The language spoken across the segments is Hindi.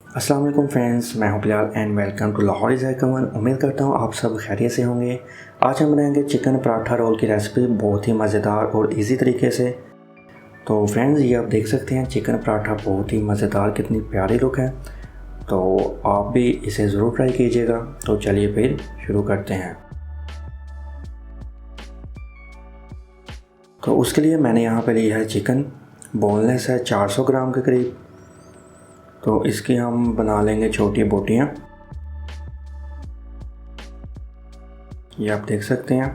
अस्सलाम वालेकुम फ्रेंड्स, मैं हूं Bilal and welcome to Lahori Zayka one. उम्मीद करता हूं आप सब खैरियत से होंगे। आज हम बनाएंगे चिकन पराठा रोल की रेसिपी बहुत ही मज़ेदार और इजी तरीके से। तो फ्रेंड्स, ये आप देख सकते हैं चिकन पराठा बहुत ही मज़ेदार, कितनी प्यारी लुक है। तो आप भी इसे ज़रूर ट्राई कीजिएगा। तो चलिए फिर शुरू करते हैं। तो उसके लिए मैंने यहाँ पर लिया है चिकन, बोनलेस है 400 ग्राम के करीब। तो इसकी हम बना लेंगे छोटी बोटियाँ, ये आप देख सकते हैं।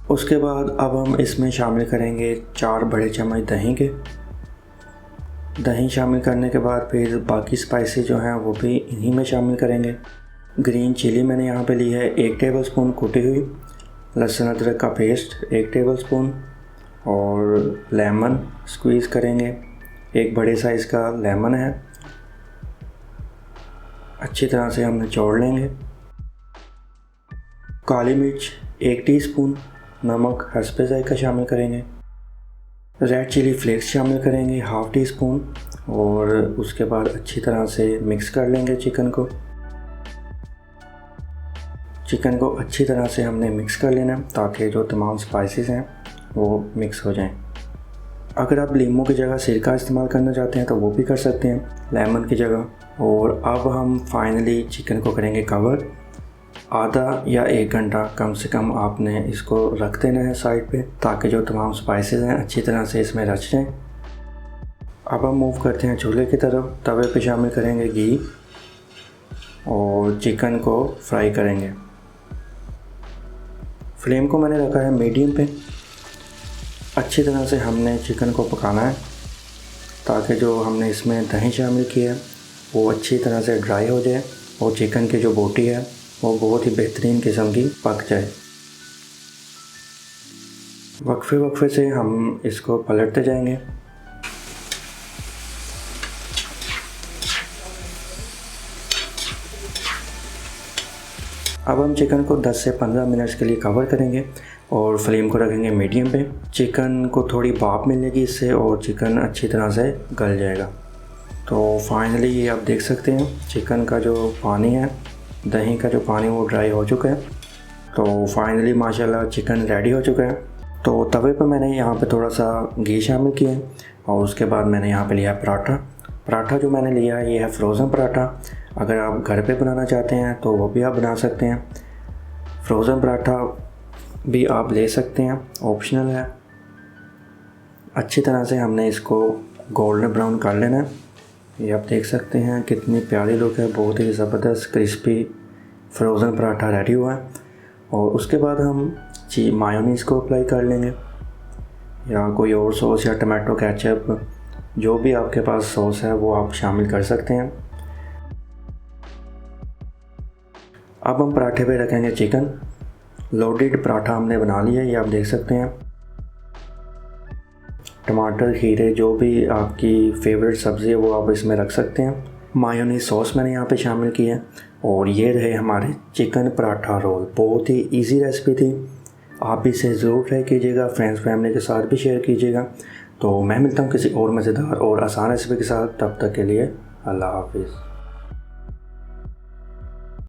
उसके बाद अब हम इसमें शामिल करेंगे 4 बड़े चम्मच दही के। दही शामिल करने के बाद फिर बाकी स्पाइसी जो हैं वो भी इन्हीं में शामिल करेंगे। ग्रीन चिली मैंने यहाँ पे ली है 1 टेबलस्पून कुटी हुई। लहसुन अदरक का पेस्ट 1 टेबलस्पून और लेमन स्क्वीज़ करेंगे। एक बड़े साइज़ का लेमन है, अच्छी तरह से हम निचोड़ लेंगे। काली मिर्च 1 टीस्पून, नमक हस्बे ज़ायका शामिल करेंगे। रेड चिली फ्लेक्स शामिल करेंगे 1/2 टीस्पून और उसके बाद अच्छी तरह से मिक्स कर लेंगे चिकन को। चिकन को अच्छी तरह से हमने मिक्स कर लेना ताकि जो तमाम स्पाइसेस हैं वो मिक्स हो जाएं। अगर आप लीमू की जगह सिरका इस्तेमाल करना चाहते हैं तो वो भी कर सकते हैं लेमन की जगह। और अब हम फाइनली चिकन को करेंगे कवर। आधा या 1 घंटा कम से कम आपने इसको रख देना है साइड पे, ताकि जो तमाम स्पाइसेस हैं अच्छी तरह से इसमें रच जाएँ। अब हम मूव करते हैं चूल्हे की तरफ। तवे पे शामिल करेंगे घी और चिकन को फ्राई करेंगे। फ्लेम को मैंने रखा है मीडियम पे। अच्छी तरह से हमने चिकन को पकाना है ताकि जो हमने इसमें दही शामिल किया है वो अच्छी तरह से ड्राई हो जाए और चिकन की जो बोटी है वो बहुत ही बेहतरीन किस्म की पक जाए। वक्फे वक्फे से हम इसको पलटते जाएंगे। अब हम चिकन को 10 से 15 मिनट्स के लिए कवर करेंगे और फ्लेम को रखेंगे मीडियम पे। चिकन को थोड़ी भाप मिलेगी इससे और चिकन अच्छी तरह से गल जाएगा। तो फाइनली ये आप देख सकते हैं चिकन का जो पानी है, दही का जो पानी, वो ड्राई हो चुका है। तो फाइनली माशाल्लाह चिकन रेडी हो चुका है। तो तवे पे मैंने यहाँ पे थोड़ा सा घी शामिल किया है और उसके बाद मैंने यहाँ पे लिया है पराठा जो मैंने लिया है ये है फ्रोज़न पराठा। अगर आप घर पे बनाना चाहते हैं तो वो भी आप बना सकते हैं। फ्रोज़न पराठा भी आप ले सकते हैं, ऑप्शनल है। अच्छी तरह से हमने इसको गोल्डन ब्राउन कर लेना है। ये आप देख सकते हैं कितनी प्यारी लुक है, बहुत ही ज़बरदस्त क्रिस्पी फ्रोज़न पराठा रेडी हुआ है। और उसके बाद हम मायोनीज़ को अप्लाई कर लेंगे या कोई और सॉस या टमाटो केचप, जो भी आपके पास सॉस है वो आप शामिल कर सकते हैं। अब हम पराठे पे रखेंगे चिकन। लोडेड पराठा हमने बना लिया है, ये आप देख सकते हैं। टमाटर, खीरे, जो भी आपकी फेवरेट सब्ज़ी है वो आप इसमें रख सकते हैं। मायोनीज सॉस मैंने यहाँ पे शामिल की है। और ये रहे हमारे चिकन पराठा रोल। बहुत ही इजी रेसिपी थी, आप भी इसे ज़रूर ट्राई कीजिएगा, फ्रेंड्स फैमिली के साथ भी शेयर कीजिएगा। तो मैं मिलता हूँ किसी और मज़ेदार और आसान रेसिपी के साथ, तब तक के लिए अल्लाह हाफिज़।